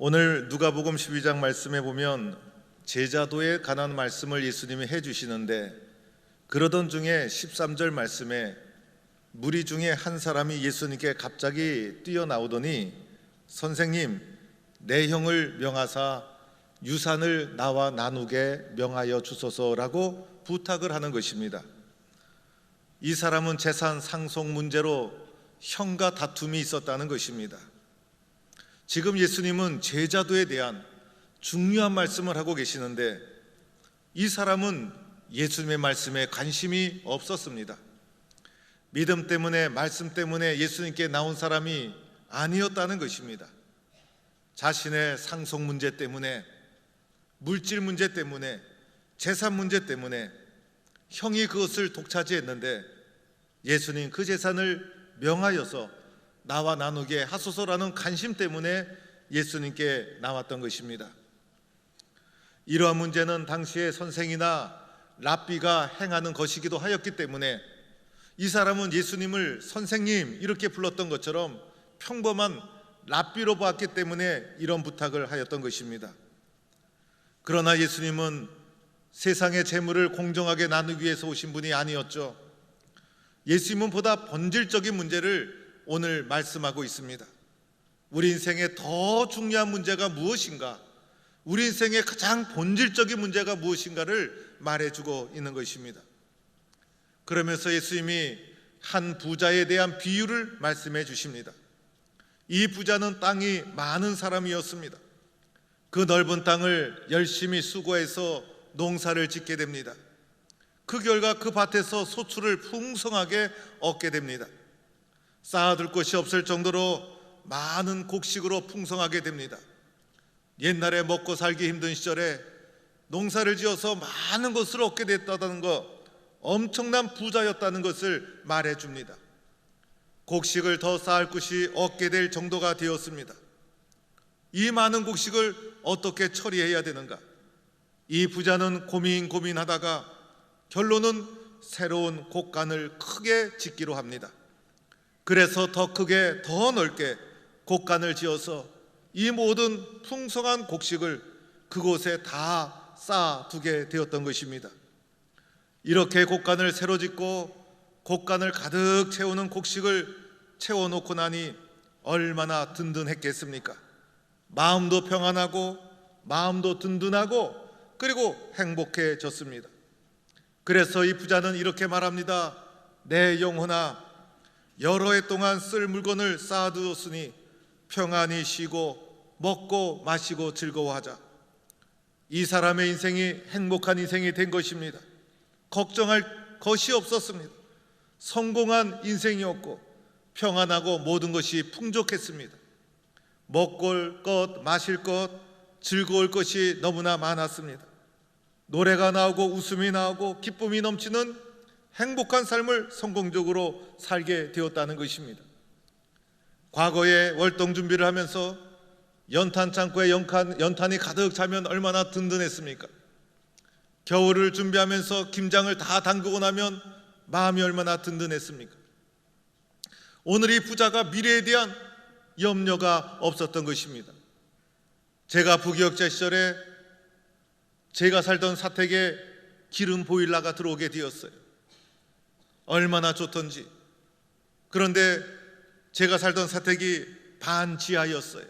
오늘 누가복음 12장 말씀에 보면 제자도에 관한 말씀을 예수님이 해주시는데, 그러던 중에 13절 말씀에 무리 중에 한 사람이 예수님께 갑자기 뛰어나오더니 선생님, 내 형을 명하사 유산을 나와 나누게 명하여 주소서라고 부탁을 하는 것입니다. 이 사람은 재산 상속 문제로 형과 다툼이 있었다는 것입니다. 지금 예수님은 제자도에 대한 중요한 말씀을 하고 계시는데, 이 사람은 예수님의 말씀에 관심이 없었습니다. 믿음 때문에, 말씀 때문에 예수님께 나온 사람이 아니었다는 것입니다. 자신의 상속 문제 때문에, 물질 문제 때문에, 재산 문제 때문에 형이 그것을 독차지했는데, 예수님 그 재산을 명하여서 나와 나누게 하소서라는 관심 때문에 예수님께 나왔던 것입니다. 이러한 문제는 당시의 선생이나 랍비가 행하는 것이기도 하였기 때문에 이 사람은 예수님을 선생님 이렇게 불렀던 것처럼 평범한 랍비로 보았기 때문에 이런 부탁을 하였던 것입니다. 그러나 예수님은 세상의 재물을 공정하게 나누기 위해서 오신 분이 아니었죠. 예수님은 보다 본질적인 문제를 오늘 말씀하고 있습니다. 우리 인생의 더 중요한 문제가 무엇인가, 우리 인생의 가장 본질적인 문제가 무엇인가를 말해주고 있는 것입니다. 그러면서 예수님이 한 부자에 대한 비유를 말씀해 주십니다. 이 부자는 땅이 많은 사람이었습니다. 그 넓은 땅을 열심히 수고해서 농사를 짓게 됩니다. 그 결과 그 밭에서 소출을 풍성하게 얻게 됩니다. 쌓아둘 것이 없을 정도로 많은 곡식으로 풍성하게 됩니다. 옛날에 먹고 살기 힘든 시절에 농사를 지어서 많은 것을 얻게 됐다는 것, 엄청난 부자였다는 것을 말해줍니다. 곡식을 더 쌓을 것이 얻게 될 정도가 되었습니다. 이 많은 곡식을 어떻게 처리해야 되는가? 이 부자는 고민하다가 결론은 새로운 곡간을 크게 짓기로 합니다. 그래서 더 크게, 더 넓게 곡간을 지어서 이 모든 풍성한 곡식을 그곳에 다 쌓아두게 되었던 것입니다. 이렇게 곡간을 새로 짓고 곡간을 가득 채우는 곡식을 채워놓고 나니 얼마나 든든했겠습니까? 마음도 평안하고 마음도 든든하고 그리고 행복해졌습니다. 그래서 이 부자는 이렇게 말합니다. 내 영혼아, 여러 해 동안 쓸 물건을 쌓아두었으니 평안히 쉬고 먹고 마시고 즐거워하자. 이 사람의 인생이 행복한 인생이 된 것입니다. 걱정할 것이 없었습니다. 성공한 인생이었고 평안하고 모든 것이 풍족했습니다. 먹을 것, 마실 것, 즐거울 것이 너무나 많았습니다. 노래가 나오고 웃음이 나오고 기쁨이 넘치는 행복한 삶을 성공적으로 살게 되었다는 것입니다. 과거에 월동 준비를 하면서 연탄 창고에 연탄이 가득 차면 얼마나 든든했습니까? 겨울을 준비하면서 김장을 다 담그고 나면 마음이 얼마나 든든했습니까? 오늘 이 부자가 미래에 대한 염려가 없었던 것입니다. 제가 부기역자 시절에 제가 살던 사택에 기름 보일러가 들어오게 되었어요. 얼마나 좋던지. 그런데 제가 살던 사택이 반지하였어요.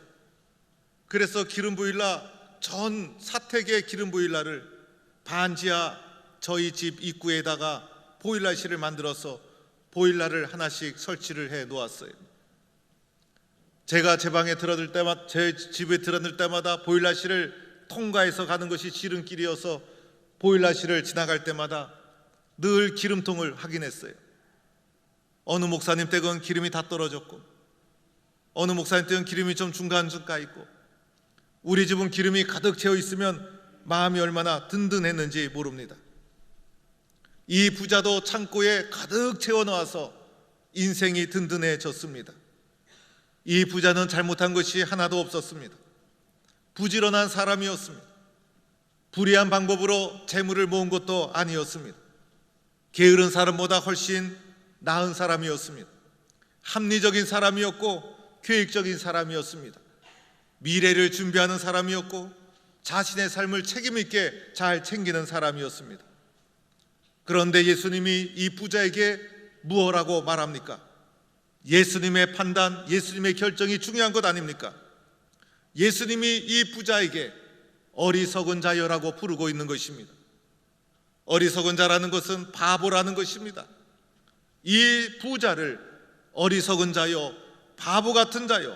그래서 기름 보일러, 전 사택의 기름 보일러를 반지하 저희 집 입구에다가 보일러실을 만들어서 보일러를 하나씩 설치를 해 놓았어요. 제가 제 방에 들어들 때마다, 제 집에 들어들 때마다 보일러실을 통과해서 가는 것이 지름길이어서 보일러실을 지나갈 때마다 늘 기름통을 확인했어요. 어느 목사님 댁은 기름이 다 떨어졌고 어느 목사님 댁은 기름이 좀 중간쯤 가 있고 우리 집은 기름이 가득 채워 있으면 마음이 얼마나 든든했는지 모릅니다. 이 부자도 창고에 가득 채워 넣어서 인생이 든든해졌습니다. 이 부자는 잘못한 것이 하나도 없었습니다. 부지런한 사람이었습니다. 불의한 방법으로 재물을 모은 것도 아니었습니다. 게으른 사람보다 훨씬 나은 사람이었습니다. 합리적인 사람이었고 계획적인 사람이었습니다. 미래를 준비하는 사람이었고 자신의 삶을 책임 있게 잘 챙기는 사람이었습니다. 그런데 예수님이 이 부자에게 무엇라고 말합니까? 예수님의 판단, 예수님의 결정이 중요한 것 아닙니까? 예수님이 이 부자에게 어리석은 자여라고 부르고 있는 것입니다. 어리석은 자라는 것은 바보라는 것입니다. 이 부자를 어리석은 자여, 바보 같은 자여,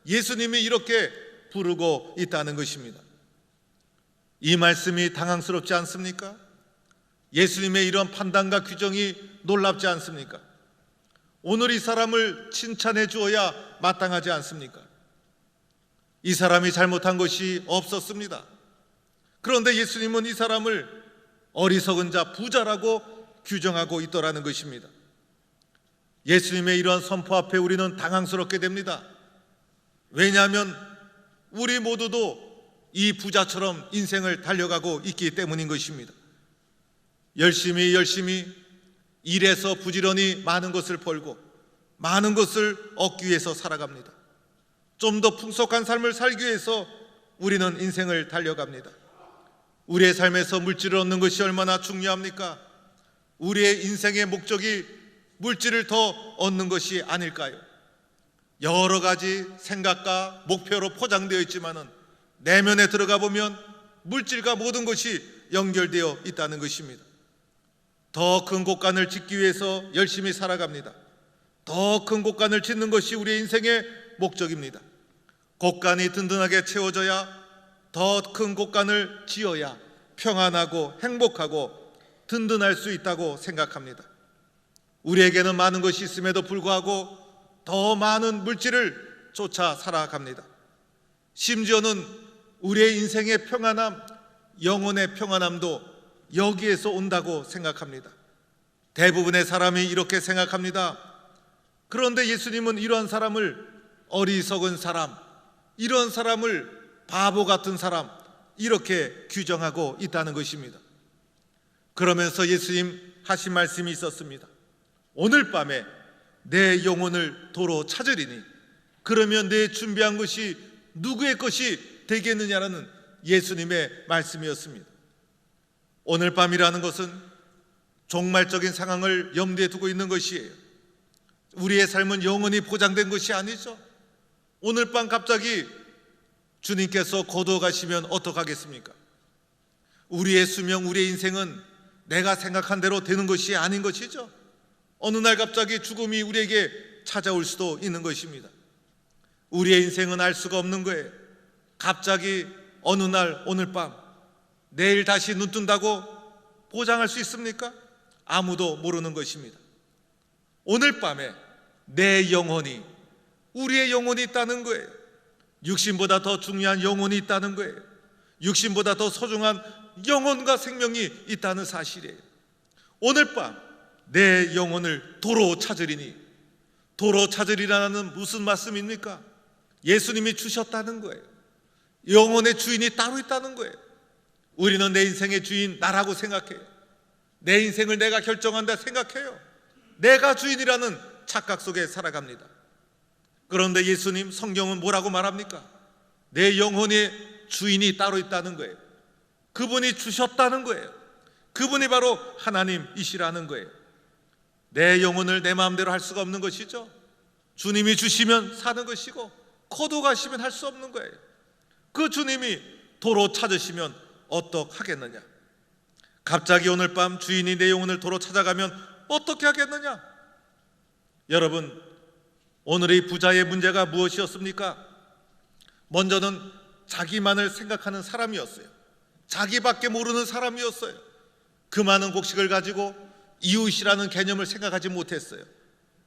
예수님이 이렇게 부르고 있다는 것입니다. 이 말씀이 당황스럽지 않습니까? 예수님의 이런 판단과 규정이 놀랍지 않습니까? 오늘 이 사람을 칭찬해 주어야 마땅하지 않습니까? 이 사람이 잘못한 것이 없었습니다. 그런데 예수님은 이 사람을 어리석은 자, 부자라고 규정하고 있더라는 것입니다. 예수님의 이러한 선포 앞에 우리는 당황스럽게 됩니다. 왜냐하면 우리 모두도 이 부자처럼 인생을 달려가고 있기 때문인 것입니다. 열심히 일해서 부지런히 많은 것을 벌고 많은 것을 얻기 위해서 살아갑니다. 좀 더 풍족한 삶을 살기 위해서 우리는 인생을 달려갑니다. 우리의 삶에서 물질을 얻는 것이 얼마나 중요합니까? 우리의 인생의 목적이 물질을 더 얻는 것이 아닐까요? 여러 가지 생각과 목표로 포장되어 있지만은 내면에 들어가 보면 물질과 모든 것이 연결되어 있다는 것입니다. 더 큰 곳간을 짓기 위해서 열심히 살아갑니다. 더 큰 곳간을 짓는 것이 우리의 인생의 목적입니다. 곳간이 든든하게 채워져야, 더 큰 곳간을 지어야 평안하고 행복하고 든든할 수 있다고 생각합니다. 우리에게는 많은 것이 있음에도 불구하고 더 많은 물질을 쫓아 살아갑니다. 심지어는 우리의 인생의 평안함, 영혼의 평안함도 여기에서 온다고 생각합니다. 대부분의 사람이 이렇게 생각합니다. 그런데 예수님은 이러한 사람을 어리석은 사람, 이런 사람을 바보 같은 사람, 이렇게 규정하고 있다는 것입니다. 그러면서 예수님 하신 말씀이 있었습니다. 오늘 밤에 내 영혼을 도로 찾으리니 그러면 내 준비한 것이 누구의 것이 되겠느냐라는 예수님의 말씀이었습니다. 오늘 밤이라는 것은 종말적인 상황을 염두에 두고 있는 것이에요. 우리의 삶은 영원히 보장된 것이 아니죠. 오늘 밤 갑자기 주님께서 거두어가시면 어떡하겠습니까? 우리의 수명, 우리의 인생은 내가 생각한 대로 되는 것이 아닌 것이죠. 어느 날 갑자기 죽음이 우리에게 찾아올 수도 있는 것입니다. 우리의 인생은 알 수가 없는 거예요. 갑자기 어느 날 오늘 밤 내일 다시 눈 뜬다고 보장할 수 있습니까? 아무도 모르는 것입니다. 오늘 밤에 내 영혼이, 우리의 영혼이 있다는 거예요. 육신보다 더 중요한 영혼이 있다는 거예요. 육신보다 더 소중한 영혼과 생명이 있다는 사실이에요. 오늘 밤 내 영혼을 도로 찾으리니, 도로 찾으리라는 무슨 말씀입니까? 예수님이 주셨다는 거예요. 영혼의 주인이 따로 있다는 거예요. 우리는 내 인생의 주인 나라고 생각해요. 내 인생을 내가 결정한다 생각해요. 내가 주인이라는 착각 속에 살아갑니다. 그런데 예수님, 성경은 뭐라고 말합니까? 내 영혼의 주인이 따로 있다는 거예요. 그분이 주셨다는 거예요. 그분이 바로 하나님이시라는 거예요. 내 영혼을 내 마음대로 할 수가 없는 것이죠. 주님이 주시면 사는 것이고 거두가시면 할 수 없는 거예요. 그 주님이 도로 찾으시면 어떡하겠느냐? 갑자기 오늘 밤 주인이 내 영혼을 도로 찾아가면 어떻게 하겠느냐? 여러분, 오늘의 부자의 문제가 무엇이었습니까? 먼저는 자기만을 생각하는 사람이었어요. 자기밖에 모르는 사람이었어요. 그 많은 곡식을 가지고 이웃이라는 개념을 생각하지 못했어요.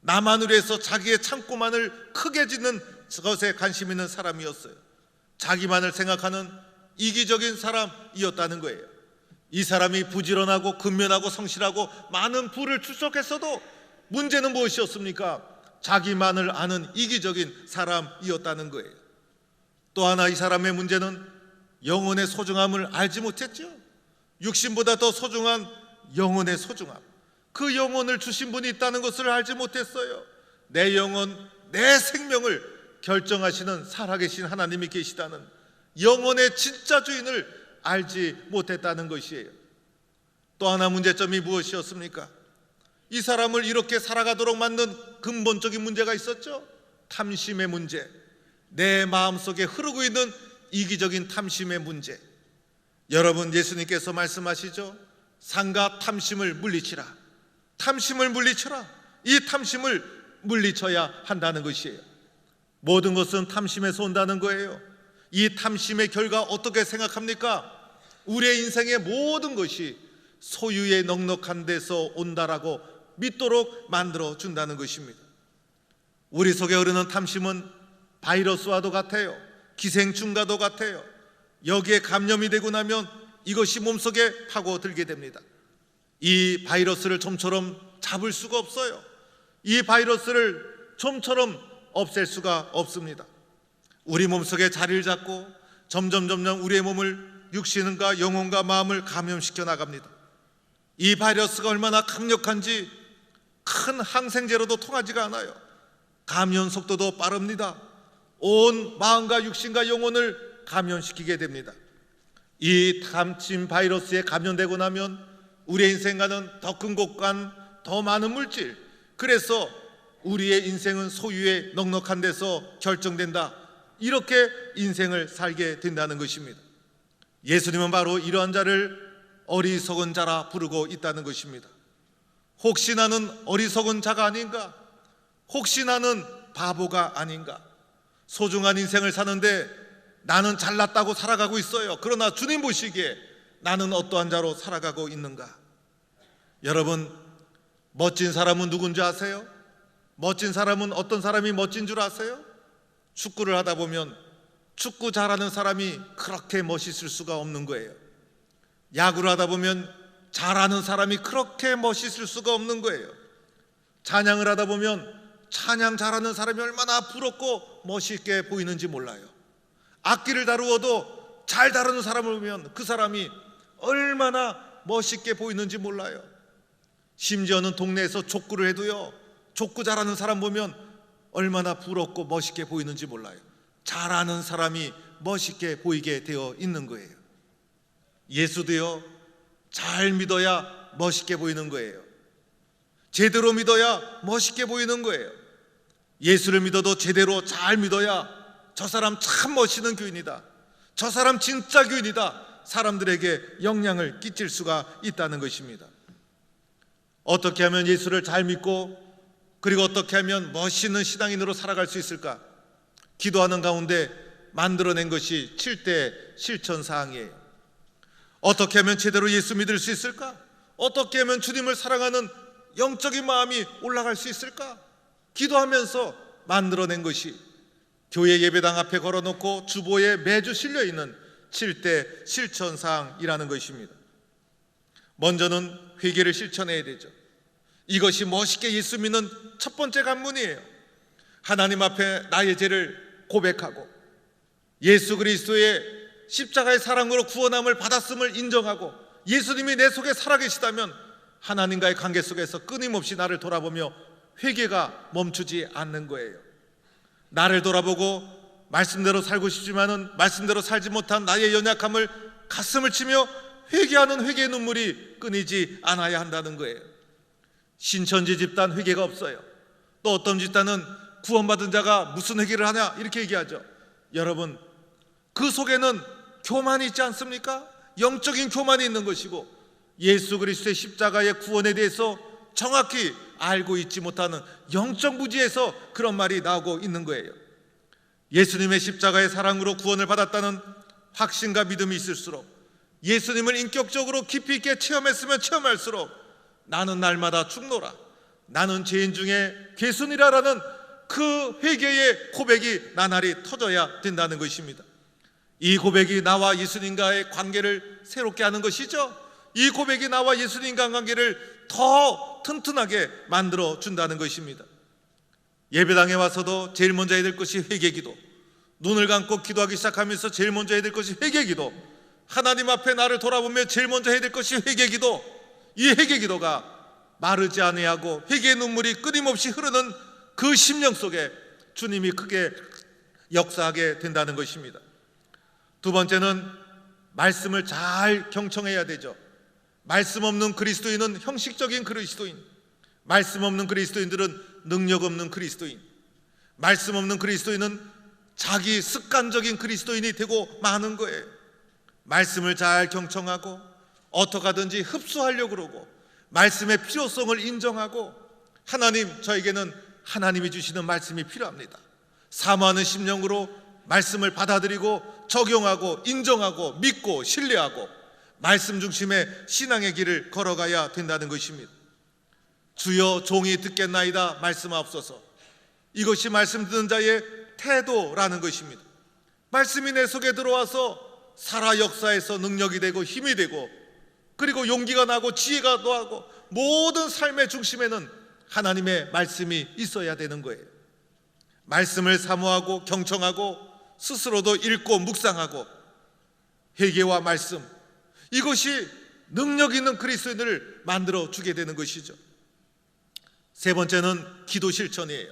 나만을 위해서 자기의 창고만을 크게 짓는 것에 관심 있는 사람이었어요. 자기만을 생각하는 이기적인 사람이었다는 거예요. 이 사람이 부지런하고 근면하고 성실하고 많은 부를 축적했어도 문제는 무엇이었습니까? 자기만을 아는 이기적인 사람이었다는 거예요. 또 하나 이 사람의 문제는 영혼의 소중함을 알지 못했죠. 육신보다 더 소중한 영혼의 소중함, 그 영혼을 주신 분이 있다는 것을 알지 못했어요. 내 영혼, 내 생명을 결정하시는 살아계신 하나님이 계시다는 영혼의 진짜 주인을 알지 못했다는 것이에요. 또 하나 문제점이 무엇이었습니까? 이 사람을 이렇게 살아가도록 만든 근본적인 문제가 있었죠. 탐심의 문제, 내 마음속에 흐르고 있는 이기적인 탐심의 문제. 여러분, 예수님께서 말씀하시죠. 상과 탐심을 물리치라. 탐심을 물리쳐라. 이 탐심을 물리쳐야 한다는 것이에요. 모든 것은 탐심에서 온다는 거예요. 이 탐심의 결과 어떻게 생각합니까? 우리의 인생의 모든 것이 소유의 넉넉한 데서 온다라고 믿도록 만들어 준다는 것입니다. 우리 속에 흐르는 탐심은 바이러스와도 같아요. 기생충과도 같아요. 여기에 감염이 되고 나면 이것이 몸속에 파고들게 됩니다. 이 바이러스를 좀처럼 잡을 수가 없어요. 이 바이러스를 좀처럼 없앨 수가 없습니다. 우리 몸속에 자리를 잡고 점점 우리의 몸을, 육신과 영혼과 마음을 감염시켜 나갑니다. 이 바이러스가 얼마나 강력한지 큰 항생제로도 통하지가 않아요. 감염 속도도 빠릅니다. 온 마음과 육신과 영혼을 감염시키게 됩니다. 이 탐심 바이러스에 감염되고 나면 우리의 인생과는 더 큰 곳과 더 많은 물질, 그래서 우리의 인생은 소유의 넉넉한 데서 결정된다, 이렇게 인생을 살게 된다는 것입니다. 예수님은 바로 이러한 자를 어리석은 자라 부르고 있다는 것입니다. 혹시 나는 어리석은 자가 아닌가? 혹시 나는 바보가 아닌가? 소중한 인생을 사는데 나는 잘났다고 살아가고 있어요. 그러나 주님 보시기에 나는 어떠한 자로 살아가고 있는가? 여러분, 멋진 사람은 누군지 아세요? 멋진 사람은 어떤 사람이 멋진 줄 아세요? 축구를 하다 보면 축구 잘하는 사람이 그렇게 멋있을 수가 없는 거예요. 야구를 하다 보면 잘하는 사람이 그렇게 멋있을 수가 없는 거예요. 찬양을 하다 보면 찬양 잘하는 사람이 얼마나 부럽고 멋있게 보이는지 몰라요. 악기를 다루어도 잘 다루는 사람을 보면 그 사람이 얼마나 멋있게 보이는지 몰라요. 심지어는 동네에서 족구를 해도요, 족구 잘하는 사람 보면 얼마나 부럽고 멋있게 보이는지 몰라요. 잘하는 사람이 멋있게 보이게 되어 있는 거예요. 예수도요, 잘 믿어야 멋있게 보이는 거예요. 제대로 믿어야 멋있게 보이는 거예요. 예수를 믿어도 제대로 잘 믿어야 저 사람 참 멋있는 교인이다, 저 사람 진짜 교인이다, 사람들에게 영향을 끼칠 수가 있다는 것입니다. 어떻게 하면 예수를 잘 믿고, 그리고 어떻게 하면 멋있는 신앙인으로 살아갈 수 있을까? 기도하는 가운데 만들어낸 것이 7대 실천 사항이에요. 어떻게 하면 제대로 예수 믿을 수 있을까? 어떻게 하면 주님을 사랑하는 영적인 마음이 올라갈 수 있을까? 기도하면서 만들어낸 것이 교회 예배당 앞에 걸어놓고 주보에 매주 실려있는 7대 실천 사항이라는 것입니다. 먼저는 회개를 실천해야 되죠. 이것이 멋있게 예수 믿는 첫 번째 관문이에요. 하나님 앞에 나의 죄를 고백하고 예수 그리스도의 십자가의 사랑으로 구원함을 받았음을 인정하고 예수님이 내 속에 살아계시다면 하나님과의 관계 속에서 끊임없이 나를 돌아보며 회개가 멈추지 않는 거예요. 나를 돌아보고 말씀대로 살고 싶지만은 말씀대로 살지 못한 나의 연약함을 가슴을 치며 회개하는 회개의 눈물이 끊이지 않아야 한다는 거예요. 신천지 집단 회개가 없어요. 또 어떤 집단은 구원받은 자가 무슨 회개를 하냐 이렇게 얘기하죠. 여러분, 그 속에는 교만이 있지 않습니까? 영적인 교만이 있는 것이고 예수 그리스도의 십자가의 구원에 대해서 정확히 알고 있지 못하는 영적 무지에서 그런 말이 나오고 있는 거예요. 예수님의 십자가의 사랑으로 구원을 받았다는 확신과 믿음이 있을수록, 예수님을 인격적으로 깊이 있게 체험했으면 체험할수록 나는 날마다 죽노라, 나는 죄인 중에 괴순이라라는 그 회개의 고백이 나날이 터져야 된다는 것입니다. 이 고백이 나와 예수님과의 관계를 새롭게 하는 것이죠. 이 고백이 나와 예수님과 관계를 더 튼튼하게 만들어 준다는 것입니다. 예배당에 와서도 제일 먼저 해야 될 것이 회개기도, 눈을 감고 기도하기 시작하면서 제일 먼저 해야 될 것이 회개기도, 하나님 앞에 나를 돌아보며 제일 먼저 해야 될 것이 회개기도, 이 회개기도가 마르지 아니하고 회개의 눈물이 끊임없이 흐르는 그 심령 속에 주님이 크게 역사하게 된다는 것입니다. 두 번째는 말씀을 잘 경청해야 되죠. 말씀 없는 그리스도인은 형식적인 그리스도인, 말씀 없는 그리스도인들은 능력 없는 그리스도인, 말씀 없는 그리스도인은 자기 습관적인 그리스도인이 되고 마는 거예요. 말씀을 잘 경청하고 어떻게 하든지 흡수하려고 그러고 말씀의 필요성을 인정하고 하나님, 저에게는 하나님이 주시는 말씀이 필요합니다. 사모하는 심령으로 말씀을 받아들이고 적용하고 인정하고 믿고 신뢰하고 말씀 중심의 신앙의 길을 걸어가야 된다는 것입니다. 주여 종이 듣겠나이다 말씀하옵소서. 이것이 말씀 듣는 자의 태도라는 것입니다. 말씀이 내 속에 들어와서 살아 역사에서 능력이 되고 힘이 되고 그리고 용기가 나고 지혜가 더하고 모든 삶의 중심에는 하나님의 말씀이 있어야 되는 거예요. 말씀을 사모하고 경청하고 스스로도 읽고 묵상하고 회개와 말씀, 이것이 능력 있는 그리스도인을 만들어 주게 되는 것이죠. 세 번째는 기도 실천이에요.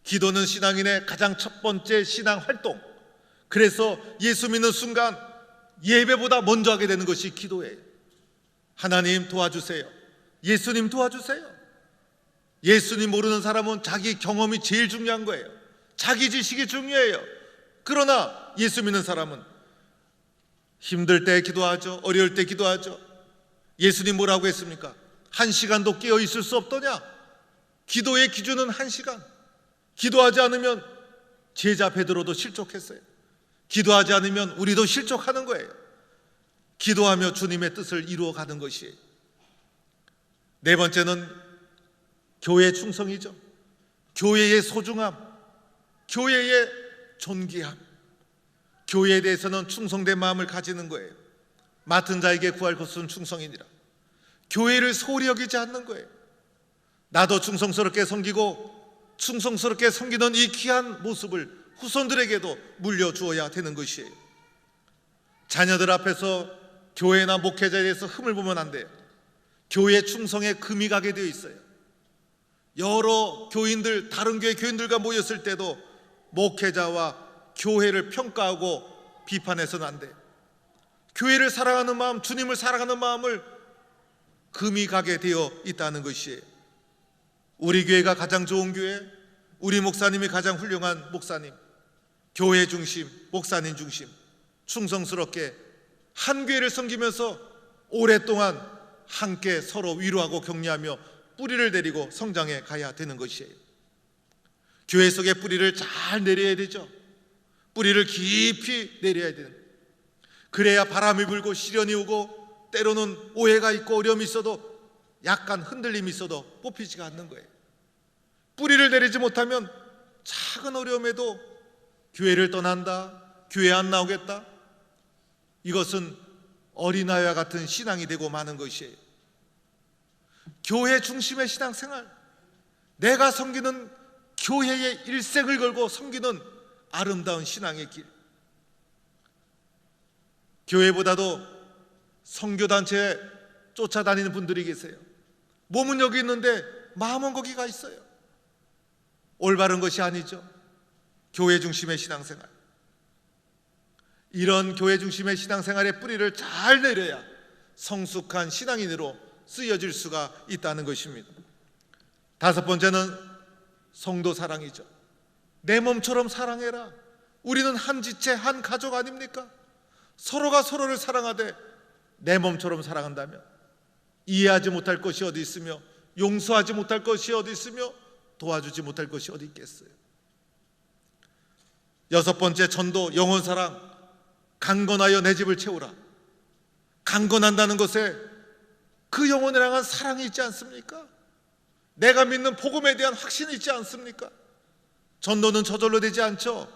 기도는 신앙인의 가장 첫 번째 신앙 활동. 그래서 예수 믿는 순간 예배보다 먼저 하게 되는 것이 기도예요. 하나님 도와주세요. 예수님 도와주세요. 예수님 모르는 사람은 자기 경험이 제일 중요한 거예요. 자기 지식이 중요해요. 그러나 예수 믿는 사람은 힘들 때 기도하죠. 어려울 때 기도하죠. 예수님 뭐라고 했습니까? 1시간도 깨어 있을 수 없더냐? 기도의 기준은 1시간. 기도하지 않으면 제자 베드로도 실족했어요. 기도하지 않으면 우리도 실족하는 거예요. 기도하며 주님의 뜻을 이루어가는 것이에요. 네 번째는 교회 충성이죠. 교회의 소중함, 교회의 존귀함, 교회에 대해서는 충성된 마음을 가지는 거예요. 맡은 자에게 구할 것은 충성이니라. 교회를 소홀히 여기지 않는 거예요. 나도 충성스럽게 섬기고 충성스럽게 섬기는 이 귀한 모습을 후손들에게도 물려주어야 되는 것이에요. 자녀들 앞에서 교회나 목회자에 대해서 흠을 보면 안 돼요. 교회 충성에 금이 가게 되어 있어요. 여러 교인들, 다른 교회 교인들과 모였을 때도 목회자와 교회를 평가하고 비판해서는 안 돼요. 교회를 사랑하는 마음, 주님을 사랑하는 마음을 금이 가게 되어 있다는 것이에요. 우리 교회가 가장 좋은 교회, 우리 목사님이 가장 훌륭한 목사님, 교회 중심, 목사님 중심, 충성스럽게 한 교회를 섬기면서 오랫동안 함께 서로 위로하고 격려하며 뿌리를 내리고 성장해 가야 되는 것이에요. 교회 속에 뿌리를 잘 내려야 되죠. 뿌리를 깊이 내려야 되는 거예요. 그래야 바람이 불고 시련이 오고 때로는 오해가 있고 어려움이 있어도 약간 흔들림이 있어도 뽑히지가 않는 거예요. 뿌리를 내리지 못하면 작은 어려움에도 교회를 떠난다, 교회 안 나오겠다, 이것은 어린아이와 같은 신앙이 되고 마는 것이에요. 교회 중심의 신앙생활, 내가 섬기는 교회의 일생을 걸고 섬기는 아름다운 신앙의 길. 교회보다도 선교단체에 쫓아다니는 분들이 계세요. 몸은 여기 있는데 마음은 거기 가 있어요. 올바른 것이 아니죠. 교회 중심의 신앙생활, 이런 교회 중심의 신앙생활의 뿌리를 잘 내려야 성숙한 신앙인으로 쓰여질 수가 있다는 것입니다. 다섯 번째는 성도 사랑이죠. 내 몸처럼 사랑해라. 우리는 한 지체, 한 가족 아닙니까? 서로가 서로를 사랑하되 내 몸처럼 사랑한다면 이해하지 못할 것이 어디 있으며 용서하지 못할 것이 어디 있으며 도와주지 못할 것이 어디 있겠어요. 여섯 번째, 전도, 영혼사랑. 강건하여 내 집을 채우라. 강건한다는 것에 그 영혼을 향한 사랑이 있지 않습니까? 내가 믿는 복음에 대한 확신이 있지 않습니까? 전도는 저절로 되지 않죠.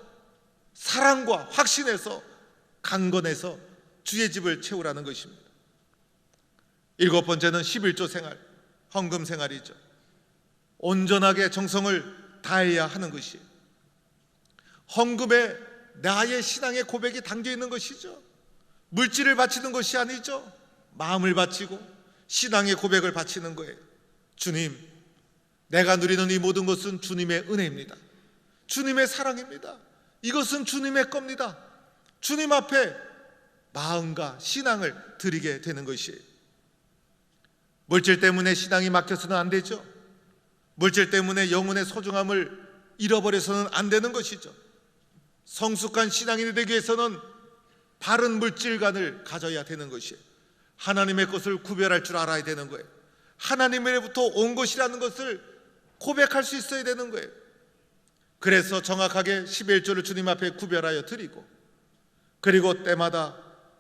사랑과 확신에서 강건해서 주의 집을 채우라는 것입니다. 일곱 번째는 11조 생활, 헌금 생활이죠. 온전하게 정성을 다해야 하는 것이에요. 헌금에 나의 신앙의 고백이 담겨 있는 것이죠. 물질을 바치는 것이 아니죠. 마음을 바치고 신앙의 고백을 바치는 거예요. 주님, 내가 누리는 이 모든 것은 주님의 은혜입니다. 주님의 사랑입니다. 이것은 주님의 겁니다. 주님 앞에 마음과 신앙을 드리게 되는 것이에요. 물질 때문에 신앙이 막혀서는 안 되죠. 물질 때문에 영혼의 소중함을 잃어버려서는 안 되는 것이죠. 성숙한 신앙인이 되기 위해서는 바른 물질관을 가져야 되는 것이에요. 하나님의 것을 구별할 줄 알아야 되는 거예요. 하나님으로부터 온 것이라는 것을 고백할 수 있어야 되는 거예요. 그래서 정확하게 11조를 주님 앞에 구별하여 드리고, 그리고 때마다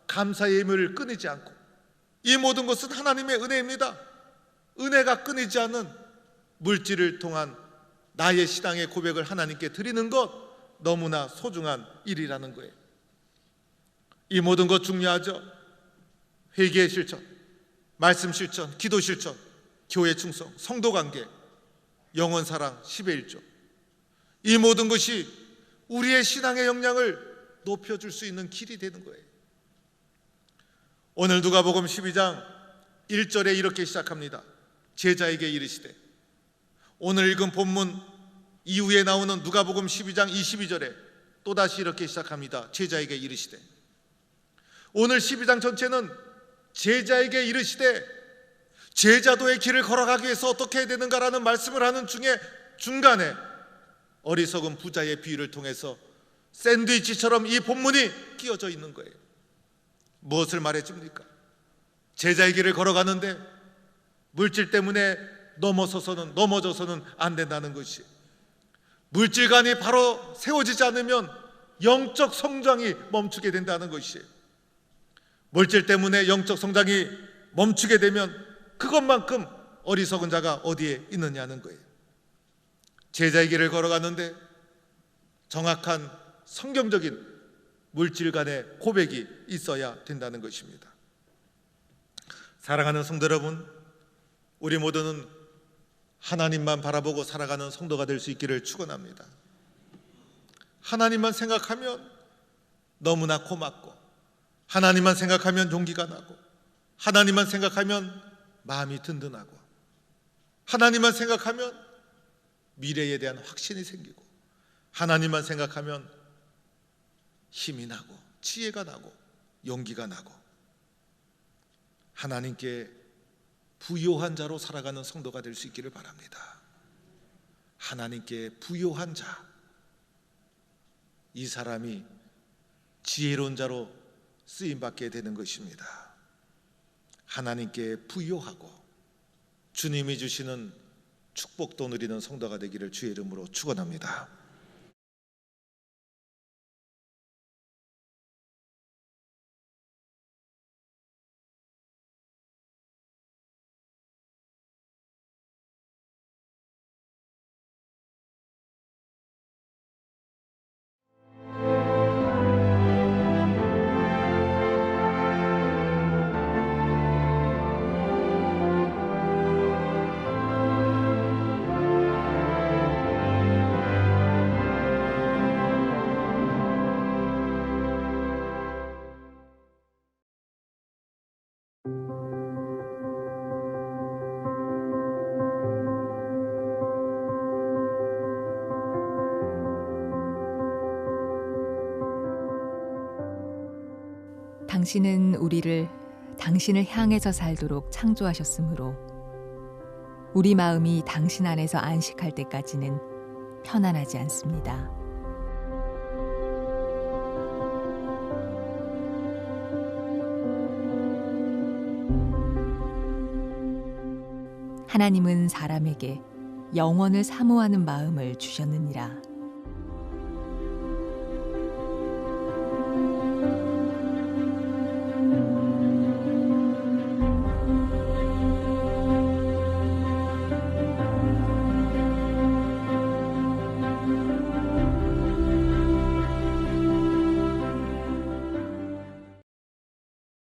감사의 의무를 끊이지 않고, 이 모든 것은 하나님의 은혜입니다. 은혜가 끊이지 않는 물질을 통한 나의 신앙의 고백을 하나님께 드리는 것, 너무나 소중한 일이라는 거예요. 이 모든 것 중요하죠. 회개의 실천, 말씀 실천, 기도 실천, 교회 충성, 성도 관계, 영혼 사랑, 11조, 이 모든 것이 우리의 신앙의 역량을 높여줄 수 있는 길이 되는 거예요. 오늘 누가복음 12장 1절에 이렇게 시작합니다. 제자에게 이르시되, 오늘 읽은 본문 이후에 나오는 누가복음 12장 22절에 또다시 이렇게 시작합니다. 제자에게 이르시되. 오늘 12장 전체는 제자에게 이르시되, 제자도의 길을 걸어가기 위해서 어떻게 해야 되는가라는 말씀을 하는 중에 중간에 어리석은 부자의 비유를 통해서 샌드위치처럼 이 본문이 끼어져 있는 거예요. 무엇을 말해줍니까? 제자의 길을 걸어가는데 물질 때문에 넘어져서는 안 된다는 것이, 물질관이 바로 세워지지 않으면 영적 성장이 멈추게 된다는 것이에요. 물질 때문에 영적 성장이 멈추게 되면 그것만큼 어리석은 자가 어디에 있느냐는 거예요. 제자의 길을 걸어가는데 정확한 성경적인 물질 간의 고백이 있어야 된다는 것입니다. 사랑하는 성도 여러분, 우리 모두는 하나님만 바라보고 살아가는 성도가 될 수 있기를 축원합니다. 하나님만 생각하면 너무나 고맙고, 하나님만 생각하면 용기가 나고, 하나님만 생각하면 마음이 든든하고, 하나님만 생각하면 미래에 대한 확신이 생기고, 하나님만 생각하면 힘이 나고 지혜가 나고 용기가 나고, 하나님께 부요한 자로 살아가는 성도가 될 수 있기를 바랍니다. 하나님께 부요한 자, 이 사람이 지혜로운 자로 쓰임받게 되는 것입니다. 하나님께 부요하고 주님이 주시는 축복도 누리는 성도가 되기를 주의 이름으로 축원합니다. 당신은 우리를 당신을 향해서 살도록 창조하셨으므로 우리 마음이 당신 안에서 안식할 때까지는 편안하지 않습니다. 하나님은 사람에게 영원을 사모하는 마음을 주셨느니라.